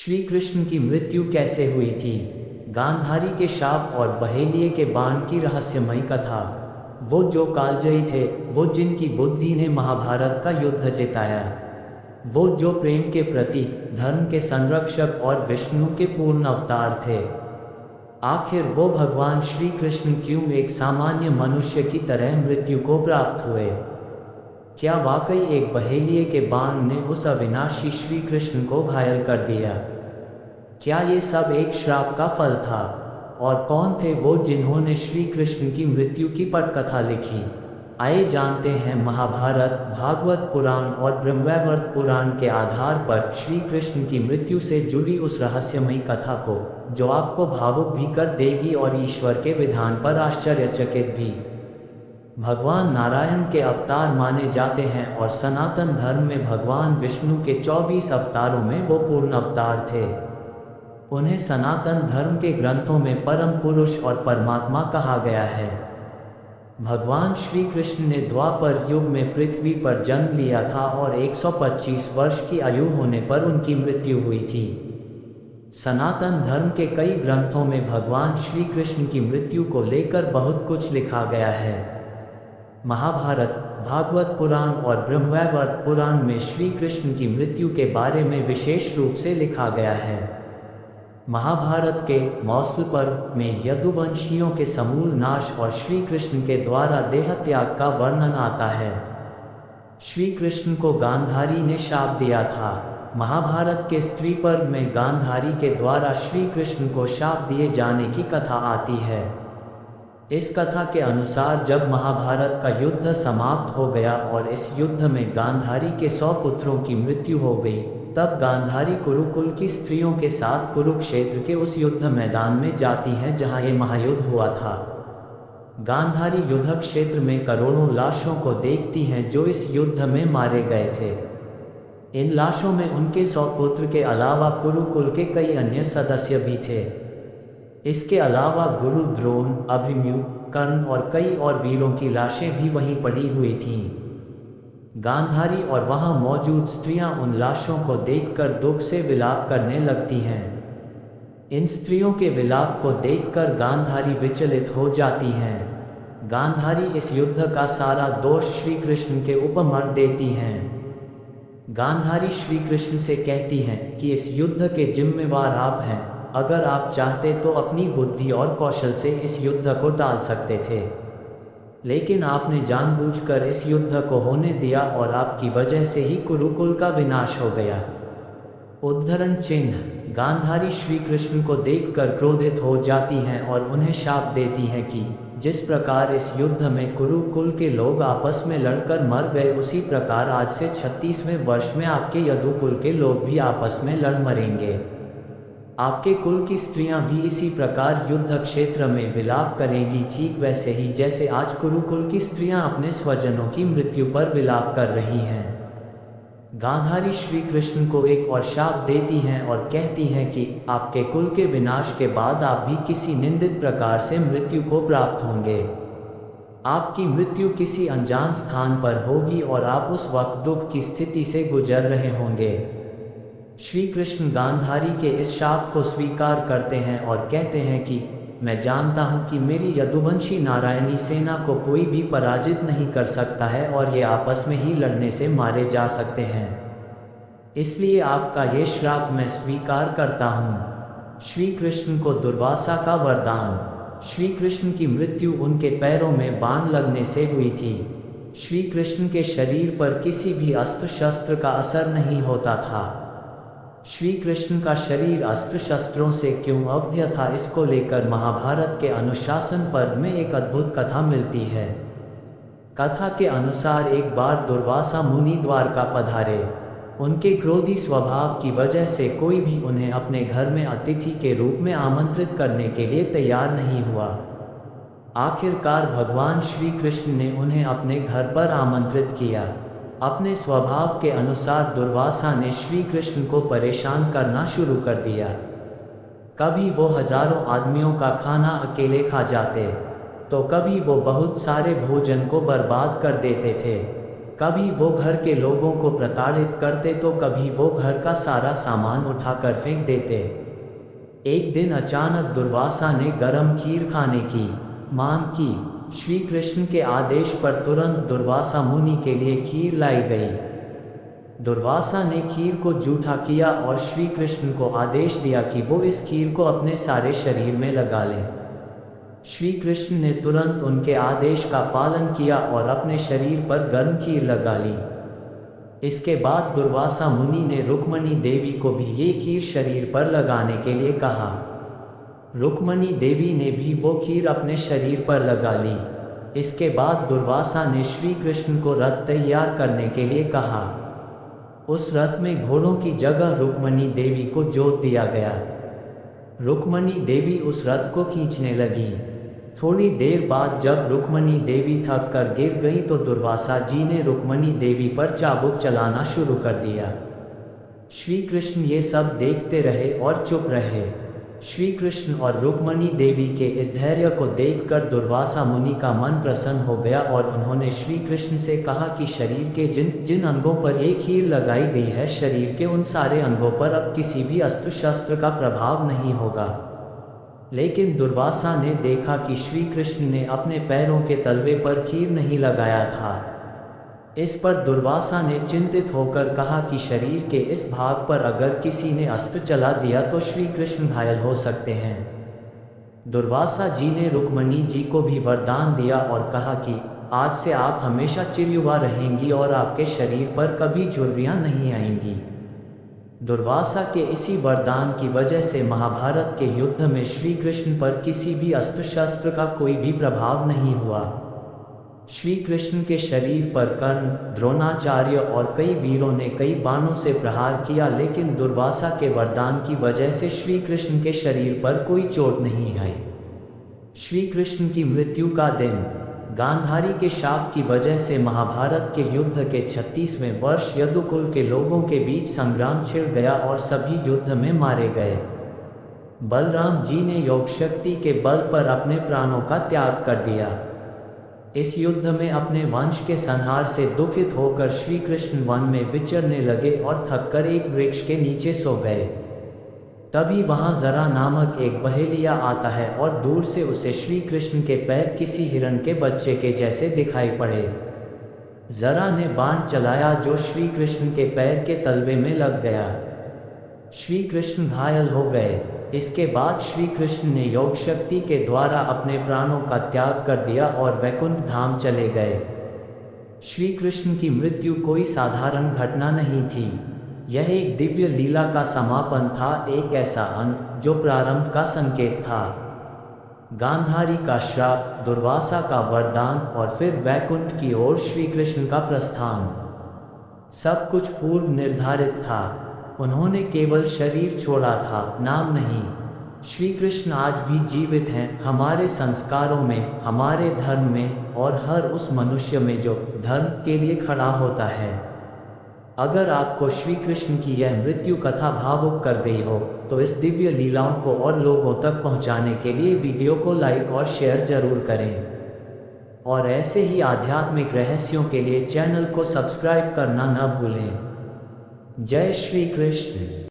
श्री कृष्ण की मृत्यु कैसे हुई थी? गांधारी के शाप और बहेलिये के बाण की रहस्यमयी कथा। वो जो कालजयी थे, वो जिनकी बुद्धि ने महाभारत का युद्ध जिताया, वो जो प्रेम के प्रतीक, धर्म के संरक्षक और विष्णु के पूर्ण अवतार थे। आखिर वो भगवान श्री कृष्ण क्यों एक सामान्य मनुष्य की तरह मृत्यु को प्राप्त हुए? क्या वाकई एक बहेलिये के बाण ने उस अविनाशी श्री कृष्ण को घायल कर दिया? क्या ये सब एक श्राप का फल था? और कौन थे वो जिन्होंने श्री कृष्ण की मृत्यु की पटकथा लिखी? आइए जानते हैं महाभारत, भागवत पुराण और ब्रह्मवैवर्त पुराण के आधार पर श्री कृष्ण की मृत्यु से जुड़ी उस रहस्यमयी कथा को, जो आपको भावुक भी कर देगी और ईश्वर के विधान पर आश्चर्यचकित भी। भगवान नारायण के अवतार माने जाते हैं और सनातन धर्म में भगवान विष्णु के 24 अवतारों में वो पूर्ण अवतार थे। उन्हें सनातन धर्म के ग्रंथों में परम पुरुष और परमात्मा कहा गया है। भगवान श्री कृष्ण ने द्वापर युग में पृथ्वी पर जन्म लिया था और 125 वर्ष की आयु होने पर उनकी मृत्यु हुई थी। सनातन धर्म के कई ग्रंथों में भगवान श्री कृष्ण की मृत्यु को लेकर बहुत कुछ लिखा गया है। महाभारत, भागवत पुराण और ब्रह्मवैवर्त पुराण में श्री कृष्ण की मृत्यु के बारे में विशेष रूप से लिखा गया है। महाभारत के मौसल पर्व में यदुवंशियों के समूल नाश और श्री कृष्ण के द्वारा देह त्याग का वर्णन आता है। श्री कृष्ण को गांधारी ने शाप दिया था। महाभारत के स्त्री पर्व में गांधारी के द्वारा श्री कृष्ण को शाप दिए जाने की कथा आती है। इस कथा के अनुसार जब महाभारत का युद्ध समाप्त हो गया और इस युद्ध में गांधारी के 100 पुत्रों की मृत्यु हो गई, तब गांधारी कुरुकुल की स्त्रियों के साथ कुरुक्षेत्र के उस युद्ध मैदान में जाती हैं जहां ये महायुद्ध हुआ था। गांधारी युद्ध क्षेत्र में करोड़ों लाशों को देखती हैं जो इस युद्ध में मारे गए थे। इन लाशों में उनके 100 पुत्र के अलावा कुरुकुल के कई अन्य सदस्य भी थे। इसके अलावा गुरु द्रोण, अभिमन्यु, कर्ण और कई और वीरों की लाशें भी वहीं पड़ी हुई थीं। गांधारी और वहां मौजूद स्त्रियां उन लाशों को देखकर दुख से विलाप करने लगती हैं। इन स्त्रियों के विलाप को देखकर गांधारी विचलित हो जाती हैं। गांधारी इस युद्ध का सारा दोष श्री कृष्ण के ऊपर मढ़ देती हैं। गांधारी श्री कृष्ण से कहती हैं कि इस युद्ध के जिम्मेवार आप हैं। अगर आप चाहते तो अपनी बुद्धि और कौशल से इस युद्ध को टाल सकते थे, लेकिन आपने जानबूझकर इस युद्ध को होने दिया और आपकी वजह से ही कुरुकुल का विनाश हो गया। उद्धरण चिन्ह। गांधारी श्री कृष्ण को देखकर क्रोधित हो जाती हैं और उन्हें शाप देती हैं कि जिस प्रकार इस युद्ध में कुरुकुल के लोग आपस में लड़कर मर गए, उसी प्रकार आज से 36वें वर्ष में आपके यदुकुल के लोग भी आपस में लड़ मरेंगे। आपके कुल की स्त्रियां भी इसी प्रकार युद्ध क्षेत्र में विलाप करेंगी, ठीक वैसे ही जैसे आज कुरुकुल की स्त्रियां अपने स्वजनों की मृत्यु पर विलाप कर रही हैं। गांधारी श्री कृष्ण को एक और शाप देती हैं और कहती हैं कि आपके कुल के विनाश के बाद आप भी किसी निंदित प्रकार से मृत्यु को प्राप्त होंगे। आपकी मृत्यु किसी अनजान स्थान पर होगी और आप उस वक्त दुख की स्थिति से गुजर रहे होंगे। श्री कृष्ण गांधारी के इस शाप को स्वीकार करते हैं और कहते हैं कि मैं जानता हूँ कि मेरी यदुवंशी नारायणी सेना को कोई भी पराजित नहीं कर सकता है और ये आपस में ही लड़ने से मारे जा सकते हैं। इसलिए आपका ये श्राप मैं स्वीकार करता हूँ। श्री कृष्ण को दुर्वासा का वरदान। श्री कृष्ण की मृत्यु उनके पैरों में बाण लगने से हुई थी। श्री कृष्ण के शरीर पर किसी भी अस्त्र शस्त्र का असर नहीं होता था। श्री कृष्ण का शरीर अस्त्र शस्त्रों से क्यों अवध्य था, इसको लेकर महाभारत के अनुशासन पर्व में एक अद्भुत कथा मिलती है। कथा के अनुसार एक बार दुर्वासा मुनि द्वारका पधारे। उनके क्रोधी स्वभाव की वजह से कोई भी उन्हें अपने घर में अतिथि के रूप में आमंत्रित करने के लिए तैयार नहीं हुआ। आखिरकार भगवान श्री कृष्ण ने उन्हें अपने घर पर आमंत्रित किया। अपने स्वभाव के अनुसार दुर्वासा ने श्री कृष्ण को परेशान करना शुरू कर दिया। कभी वो हजारों आदमियों का खाना अकेले खा जाते, तो कभी वो बहुत सारे भोजन को बर्बाद कर देते थे। कभी वो घर के लोगों को प्रताड़ित करते तो कभी वो घर का सारा सामान उठाकर फेंक देते। एक दिन अचानक दुर्वासा ने गरम खीर खाने की मांग की। श्री कृष्ण के आदेश पर तुरंत दुर्वासा मुनि के लिए खीर लाई गई। दुर्वासा ने खीर को जूठा किया और श्री कृष्ण को आदेश दिया कि वो इस खीर को अपने सारे शरीर में लगा लें। श्री कृष्ण ने तुरंत उनके आदेश का पालन किया और अपने शरीर पर गर्म खीर लगा ली। इसके बाद दुर्वासा मुनि ने रुक्मणी देवी को भी ये खीर शरीर पर लगाने के लिए कहा। रुक्मणी देवी ने भी वो खीर अपने शरीर पर लगा ली। इसके बाद दुर्वासा ने श्री कृष्ण को रथ तैयार करने के लिए कहा। उस रथ में घोड़ों की जगह रुक्मणी देवी को जोत दिया गया। रुक्मणी देवी उस रथ को खींचने लगी। थोड़ी देर बाद जब रुक्मणी देवी थक कर गिर गई तो दुर्वासा जी ने रुक्मणी देवी पर चाबुक चलाना शुरू कर दिया। श्री कृष्ण ये सब देखते रहे और चुप रहे। श्री कृष्ण और रुक्मणी देवी के इस धैर्य को देखकर दुर्वासा मुनि का मन प्रसन्न हो गया और उन्होंने श्री कृष्ण से कहा कि शरीर के जिन जिन अंगों पर ये खीर लगाई गई है, शरीर के उन सारे अंगों पर अब किसी भी अस्त्र शस्त्र का प्रभाव नहीं होगा। लेकिन दुर्वासा ने देखा कि श्री कृष्ण ने अपने पैरों के तलवे पर खीर नहीं लगाया था। इस पर दुर्वासा ने चिंतित होकर कहा कि शरीर के इस भाग पर अगर किसी ने अस्त्र चला दिया तो श्री कृष्ण घायल हो सकते हैं। दुर्वासा जी ने रुक्मणी जी को भी वरदान दिया और कहा कि आज से आप हमेशा चिरयुवा रहेंगी और आपके शरीर पर कभी झुर्रियाँ नहीं आएंगी। दुर्वासा के इसी वरदान की वजह से महाभारत के युद्ध में श्री कृष्ण पर किसी भी अस्त्र शस्त्र का कोई भी प्रभाव नहीं हुआ। श्री कृष्ण के शरीर पर कर्ण, द्रोणाचार्य और कई वीरों ने कई बाणों से प्रहार किया, लेकिन दुर्वासा के वरदान की वजह से श्री कृष्ण के शरीर पर कोई चोट नहीं आई। श्री कृष्ण की मृत्यु का दिन। गांधारी के शाप की वजह से महाभारत के युद्ध के 36वें वर्ष यदुकुल के लोगों के बीच संग्राम छिड़ गया और सभी युद्ध में मारे गए। बलराम जी ने योग शक्ति के बल पर अपने प्राणों का त्याग कर दिया। इस युद्ध में अपने वंश के संहार से दुखित होकर श्री कृष्ण वन में विचरने लगे और थककर एक वृक्ष के नीचे सो गए। तभी वहां जरा नामक एक बहेलिया आता है और दूर से उसे श्री कृष्ण के पैर किसी हिरण के बच्चे के जैसे दिखाई पड़े। जरा ने बाण चलाया जो श्री कृष्ण के पैर के तलवे में लग गया। श्री कृष्ण घायल हो गए। इसके बाद श्री कृष्ण ने योग शक्ति के द्वारा अपने प्राणों का त्याग कर दिया और वैकुंठ धाम चले गए। श्री कृष्ण की मृत्यु कोई साधारण घटना नहीं थी। यह एक दिव्य लीला का समापन था, एक ऐसा अंत जो प्रारंभ का संकेत था। गांधारी का श्राप, दुर्वासा का वरदान और फिर वैकुंठ की ओर श्री कृष्ण का प्रस्थान, सब कुछ पूर्व निर्धारित था। उन्होंने केवल शरीर छोड़ा था, नाम नहीं। श्री कृष्ण आज भी जीवित हैं, हमारे संस्कारों में, हमारे धर्म में और हर उस मनुष्य में जो धर्म के लिए खड़ा होता है। अगर आपको श्री कृष्ण की यह मृत्यु कथा भावुक कर गई हो तो इस दिव्य लीलाओं को और लोगों तक पहुंचाने के लिए वीडियो को लाइक और शेयर जरूर करें। और ऐसे ही आध्यात्मिक रहस्यों के लिए चैनल को सब्सक्राइब करना न भूलें। जय श्री कृष्ण।